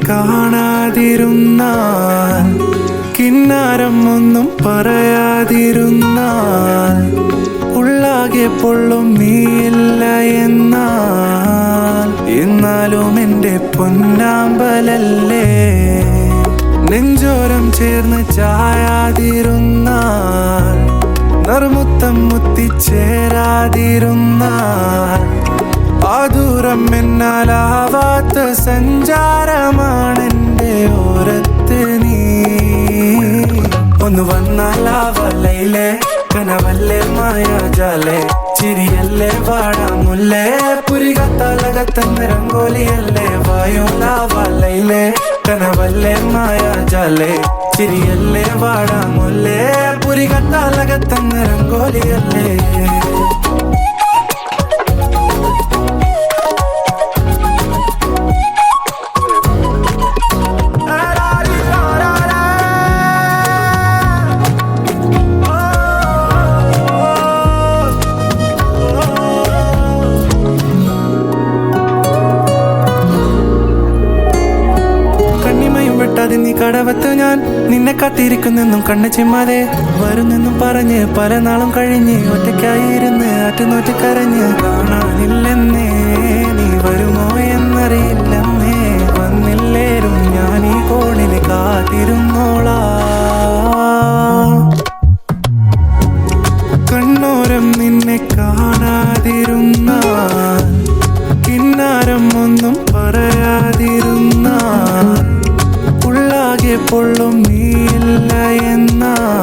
കാണാതിരുന്നാൽ, കിന്നാരം ഒന്നും പറയാതിരുന്നാൽ, ഉള്ളാകെ പൊള്ളും നീയില്ല എന്നാലും എൻ്റെ പൊന്നാമ്പലല്ലേ. നെഞ്ചോരം ചേർന്ന് ചായാതിരുന്നാൽ, നറുമുത്തം മുത്തിച്ചേരാതിരുന്നാൽ, ആ ദൂരം എന്നാലാവാത്ത സഞ്ചാരമാണെൻ്റെ ഓരത്ത് നീ. ഒന്ന് വന്നാലാവലയിലെ കനവല്ലേ മായാജാലേ, ചിരിയല്ലേ വാടാമുല്ലേ, പുരികത്താലകത്തന്ന രംഗോലിയല്ലേ വായുലാവലയിലെ കനവല്ലേ മായാജാലേ, ചിരിയല്ലേ വാടാമുല്ലേ, പുരികത്താലകത്തന്ന രംഗോലിയല്ലേ. നീ കടവത്ത് ഞാൻ നിന്നെ കാത്തിരിക്കുന്നെന്നും കണ്ണ് ചിമ്മാതെ വരുന്നെന്നും പറഞ്ഞ് പല നാളും കഴിഞ്ഞ് ഒറ്റയ്ക്കായിരുന്ന് ആറ്റുനോറ്റ് കരഞ്ഞ് കാണാനില്ലെന്നേ, നീ വരുമോ എന്നറിയില്ലെന്നേ, വന്നില്ലേലും ഞാൻ ഈ കോണിൽ കാത്തിരുന്നോളാം. കണ്ണോരം നിന്നെ കാണാതിരുന്നാൽ, കിന്നാരം ഒന്നും പറയാതിരുന്നാൽ, ഉള്ളാകെ പൊള്ളും നീയില്ല എന്നാലും